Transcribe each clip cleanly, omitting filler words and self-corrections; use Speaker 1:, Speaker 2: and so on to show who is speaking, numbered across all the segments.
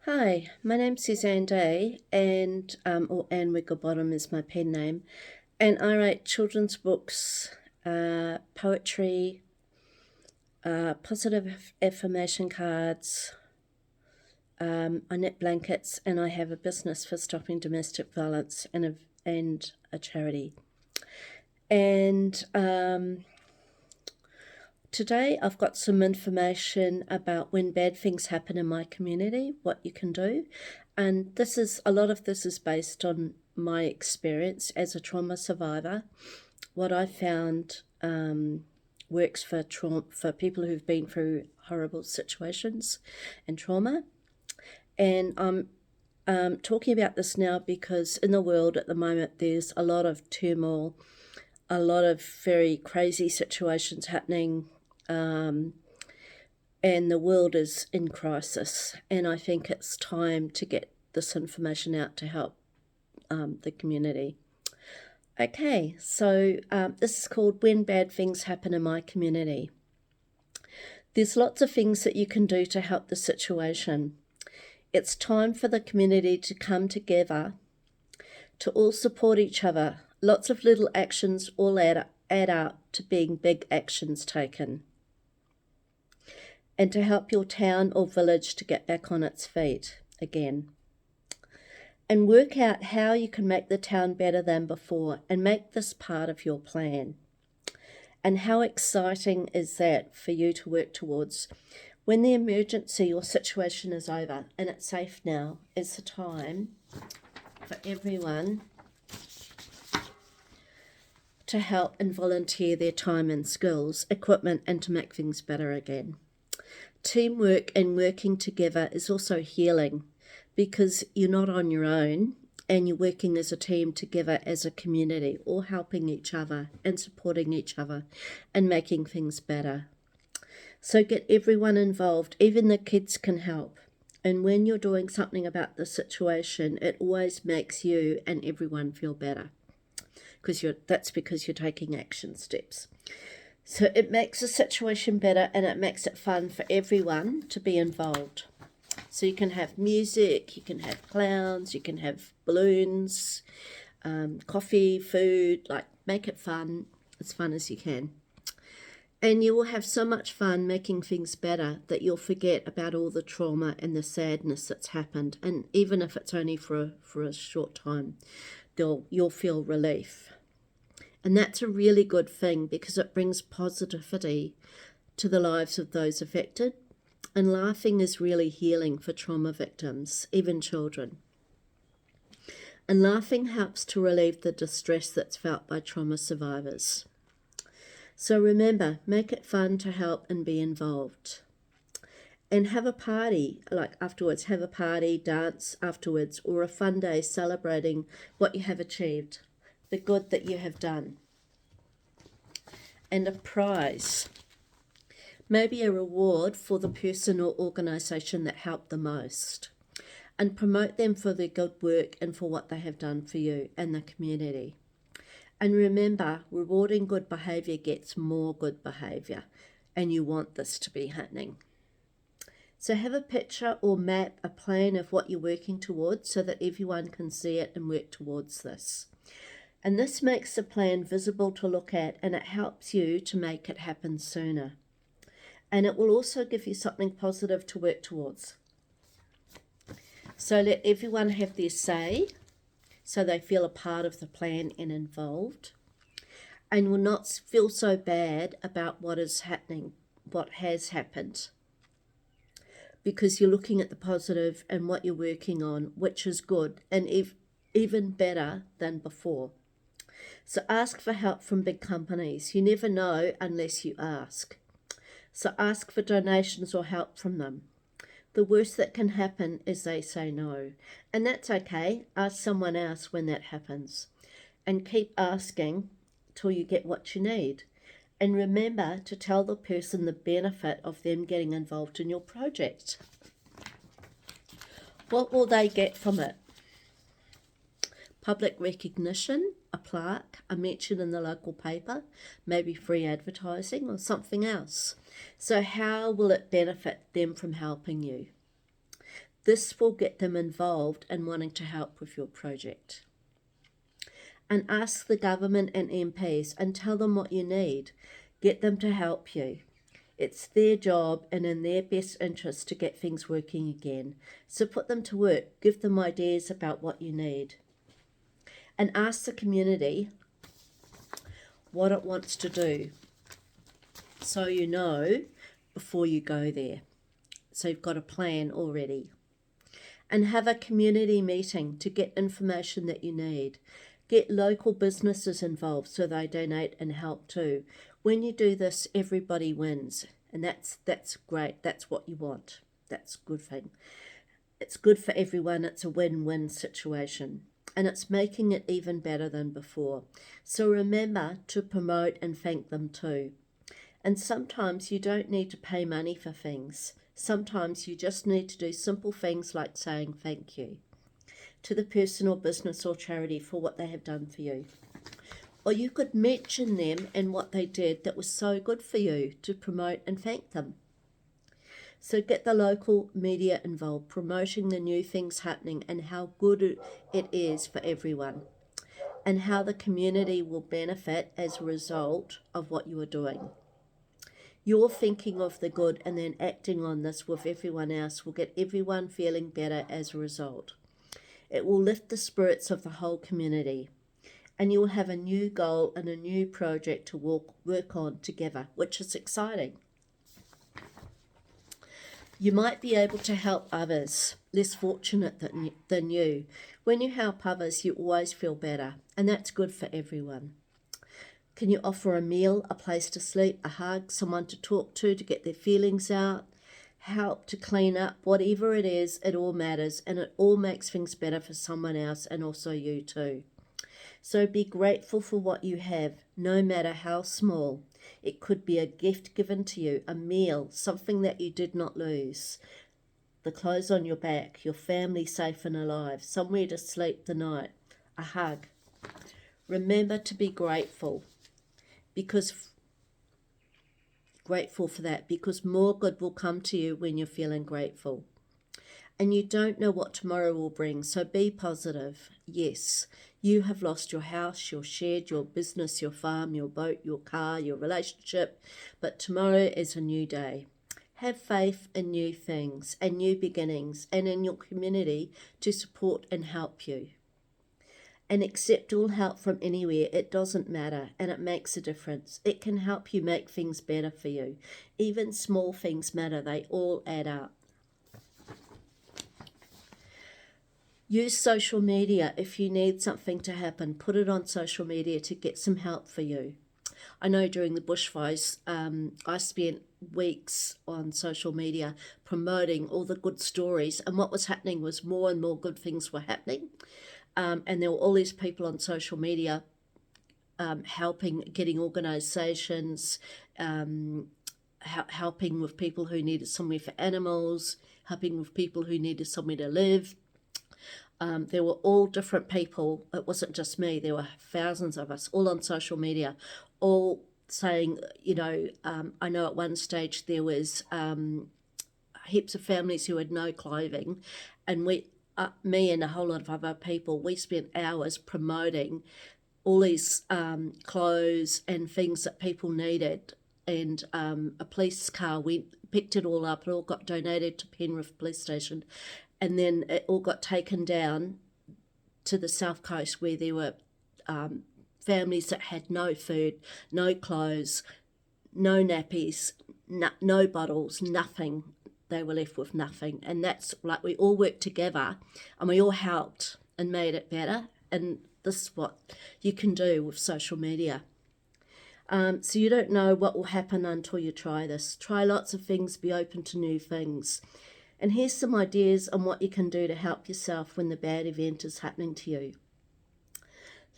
Speaker 1: Hi, my name's Suzanne Day, and or Anne Wigglebottom is my pen name, and I write children's books, poetry, positive affirmation cards. I knit blankets, and I have a business for stopping domestic violence and a charity. And today I've got some information about when bad things happen in my community, what you can do. And a lot of this is based on my experience as a trauma survivor. What I found works for people who've been through horrible situations and trauma. And I'm talking about this now because in the world at the moment there's a lot of turmoil, a lot of very crazy situations happening, and the world is in crisis. And I think it's time to get this information out to help the community. Okay, so this is called When Bad Things Happen in My Community. There's lots of things that you can do to help the situation. It's time for the community to come together, to all support each other. Lots of little actions all add up to being big actions taken. And to help your town or village to get back on its feet again. And work out how you can make the town better than before and make this part of your plan. And how exciting is that for you to work towards? When the emergency or situation is over and it's safe now, it's the time for everyone to help and volunteer their time and skills, equipment, and to make things better again. Teamwork and working together is also healing because you're not on your own and you're working as a team together as a community, all helping each other and supporting each other and making things better. So get everyone involved, even the kids can help. And when you're doing something about the situation, it always makes you and everyone feel better that's because you're taking action steps. So it makes the situation better and it makes it fun for everyone to be involved. So you can have music, you can have clowns, you can have balloons, coffee, food, make it fun, as fun as you can. And you will have so much fun making things better that you'll forget about all the trauma and the sadness that's happened. And even if it's only for a short time, you'll feel relief. And that's a really good thing because it brings positivity to the lives of those affected. And laughing is really healing for trauma victims, even children. And laughing helps to relieve the distress that's felt by trauma survivors. So remember, make it fun to help and be involved. And have a party, afterwards, have a party, dance afterwards, or a fun day celebrating what you have achieved, the good that you have done. And a prize, maybe a reward for the person or organisation that helped the most. And promote them for their good work and for what they have done for you and the community. And remember, rewarding good behaviour gets more good behaviour, and you want this to be happening. So have a picture or map, a plan of what you're working towards so that everyone can see it and work towards this. And this makes the plan visible to look at, and it helps you to make it happen sooner. And it will also give you something positive to work towards. So let everyone have their say, so they feel a part of the plan and involved, and will not feel so bad about what is happening, what has happened, because you're looking at the positive and what you're working on, which is good and even better than before. So ask for help from big companies. You never know unless you ask. So ask for donations or help from them. The worst that can happen is they say no. And that's okay. Ask someone else when that happens. And keep asking till you get what you need. And remember to tell the person the benefit of them getting involved in your project. What will they get from it? Public recognition, a plaque, a mention in the local paper, maybe free advertising or something else. So how will it benefit them from helping you? This will get them involved in wanting to help with your project. And ask the government and MPs and tell them what you need. Get them to help you. It's their job and in their best interest to get things working again. So put them to work. Give them ideas about what you need. And ask the community what it wants to do, so you know before you go there. So you've got a plan already. And have a community meeting to get information that you need. Get local businesses involved so they donate and help too. When you do this, everybody wins. And that's great. That's what you want. That's a good thing. It's good for everyone. It's a win-win situation. And it's making it even better than before. So remember to promote and thank them too. And sometimes you don't need to pay money for things. Sometimes you just need to do simple things like saying thank you to the person or business or charity for what they have done for you. Or you could mention them and what they did that was so good for you to promote and thank them. So get the local media involved, promoting the new things happening and how good it is for everyone, and how the community will benefit as a result of what you are doing. You're thinking of the good and then acting on this with everyone else will get everyone feeling better as a result. It will lift the spirits of the whole community, and you will have a new goal and a new project to work on together, which is exciting. You might be able to help others less fortunate than you. When you help others, you always feel better, and that's good for everyone. Can you offer a meal, a place to sleep, a hug, someone to talk to get their feelings out, help to clean up, whatever it is, it all matters, and it all makes things better for someone else and also you too. So be grateful for what you have, no matter how small. It could be a gift given to you, a meal, something that you did not lose, the clothes on your back, your family safe and alive, somewhere to sleep the night, a hug. Remember to be grateful for that, because more good will come to you when you're feeling grateful. And you don't know what tomorrow will bring, so be positive. Yes, you have lost your house, your shed, your business, your farm, your boat, your car, your relationship, but tomorrow is a new day. Have faith in new things and new beginnings and in your community to support and help you. And accept all help from anywhere. It doesn't matter, and it makes a difference. It can help you make things better for you. Even small things matter. They all add up. Use social media if you need something to happen. Put it on social media to get some help for you. I know during the bushfires, I spent weeks on social media promoting all the good stories, and what was happening was more and more good things were happening. And there were all these people on social media helping, getting organisations, helping with people who needed somewhere for animals, helping with people who needed somewhere to live. There were all different people. It wasn't just me. There were thousands of us all on social media, all saying, I know at one stage there was heaps of families who had no clothing, and me and a whole lot of other people, we spent hours promoting all these clothes and things that people needed. And a police car picked it all up. It all got donated to Penrith Police Station. And then it all got taken down to the south coast where there were families that had no food, no clothes, no nappies, no bottles, nothing. They were left with nothing. And that's like we all worked together and we all helped and made it better. And this is what you can do with social media. So you don't know what will happen until you try this. Try lots of things, be open to new things. And here's some ideas on what you can do to help yourself when the bad event is happening to you.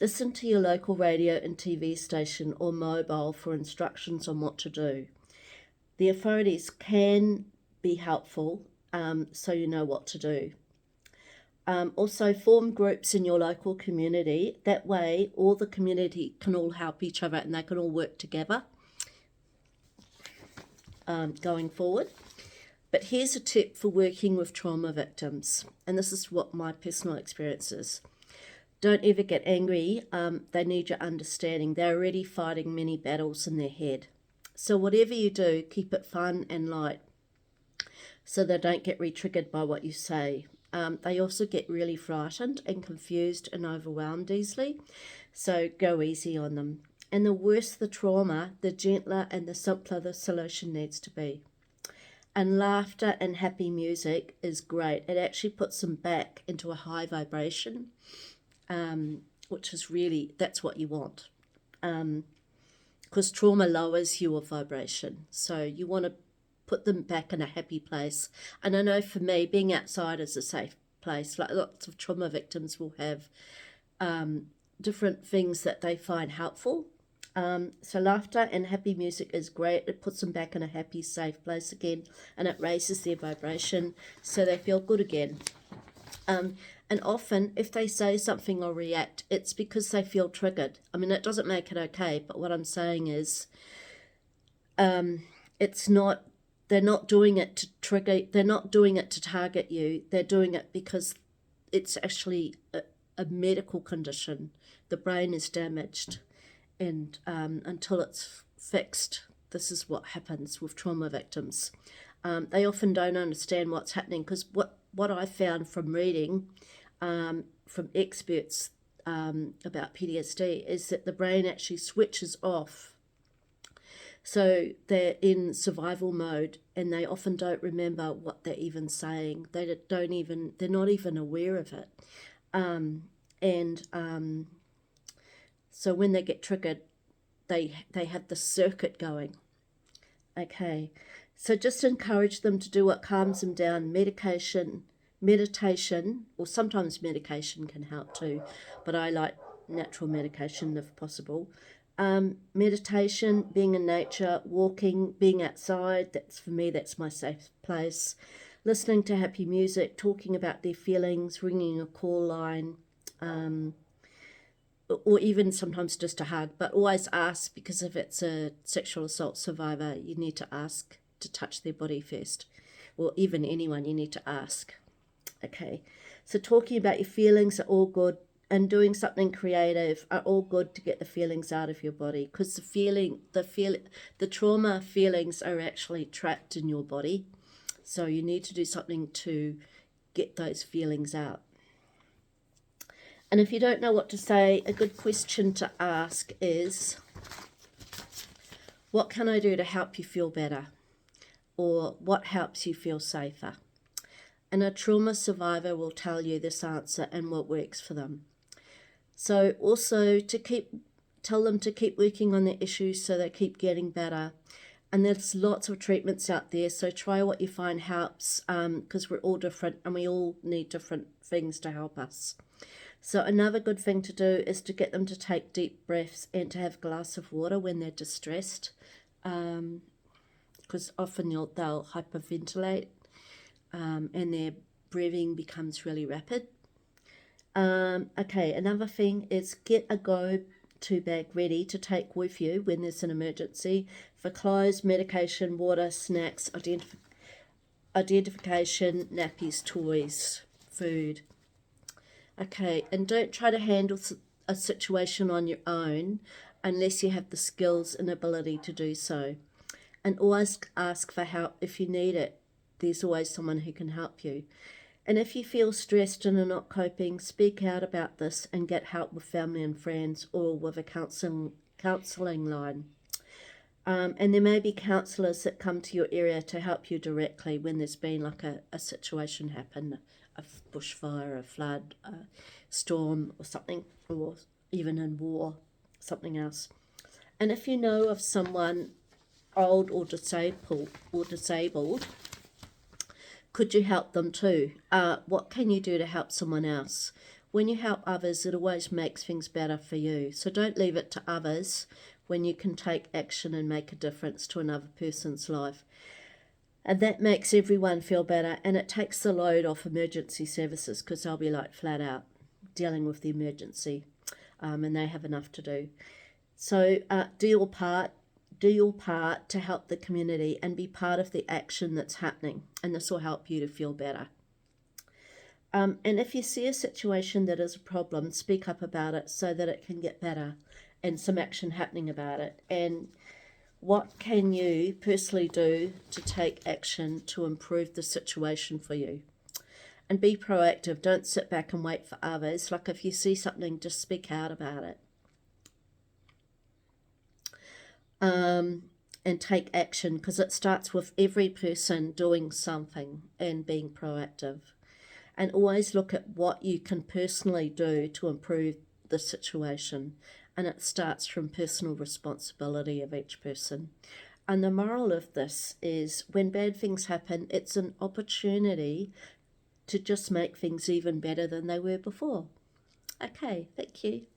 Speaker 1: Listen to your local radio and TV station or mobile for instructions on what to do. The authorities can be helpful, so you know what to do. Also form groups in your local community. That way all the community can all help each other and they can all work together going forward. But here's a tip for working with trauma victims, and this is what my personal experience is. Don't ever get angry. They need your understanding. They're already fighting many battles in their head. So whatever you do, keep it fun and light so they don't get re-triggered by what you say. They also get really frightened and confused and overwhelmed easily, so go easy on them. And the worse the trauma, the gentler and the simpler the solution needs to be. And laughter and happy music is great. It actually puts them back into a high vibration, which is really, that's what you want. Because trauma lowers your vibration. So you want to put them back in a happy place. And I know for me, being outside is a safe place. Like lots of trauma victims will have different things that they find helpful. So laughter and happy music is great. It puts them back in a happy, safe place again, and it raises their vibration so they feel good again. And often, if they say something or react, it's because they feel triggered. I mean, it doesn't make it okay, but what I'm saying is it's not, they're not doing it to trigger, they're not doing it to target you. They're doing it because it's actually a medical condition. The brain is damaged. And until it's fixed, this is what happens with trauma victims. They often don't understand what's happening because what I found from reading from experts about PTSD is that the brain actually switches off. So they're in survival mode and they often don't remember what they're even saying. They're not even aware of it. So when they get triggered, they have the circuit going. Okay, so just encourage them to do what calms them down. Meditation, or sometimes medication can help too, but I like natural medication if possible. Meditation, being in nature, walking, being outside, for me, that's my safe place. Listening to happy music, talking about their feelings, ringing a call line, or even sometimes just a hug, but always ask, because if it's a sexual assault survivor, you need to ask to touch their body first, or even anyone, you need to ask. Okay, so talking about your feelings are all good, and doing something creative are all good to get the feelings out of your body, because the trauma feelings are actually trapped in your body, so you need to do something to get those feelings out. And if you don't know what to say, a good question to ask is, what can I do to help you feel better? Or what helps you feel safer? And a trauma survivor will tell you this answer and what works for them. So also tell them to keep working on their issues so they keep getting better. And there's lots of treatments out there, so try what you find helps, because we're all different and we all need different things to help us. So another good thing to do is to get them to take deep breaths and to have a glass of water when they're distressed, because often they'll hyperventilate and their breathing becomes really rapid. Okay, another thing is get a go-to bag ready to take with you when there's an emergency for clothes, medication, water, snacks, identification, nappies, toys, food. Okay, and don't try to handle a situation on your own unless you have the skills and ability to do so. And always ask for help if you need it. There's always someone who can help you. And if you feel stressed and are not coping, speak out about this and get help with family and friends or with a counselling line. And there may be counsellors that come to your area to help you directly when there's been like a situation happen, a bushfire, a flood, a storm or something, or even in war, something else. And if you know of someone old or disabled, could you help them too? What can you do to help someone else? When you help others, it always makes things better for you. So don't leave it to others when you can take action and make a difference to another person's life. And that makes everyone feel better, and it takes the load off emergency services because they'll be like flat out dealing with the emergency, and they have enough to do. So do your part, do your part to help the community and be part of the action that's happening, and this will help you to feel better. And if you see a situation that is a problem, speak up about it so that it can get better and some action happening about it. And what can you personally do to take action to improve the situation for you? And be proactive. Don't sit back and wait for others. Like if you see something, just speak out about it. And take action, because it starts with every person doing something and being proactive. And always look at what you can personally do to improve the situation. And it starts from personal responsibility of each person. And the moral of this is when bad things happen, it's an opportunity to just make things even better than they were before. Okay, thank you.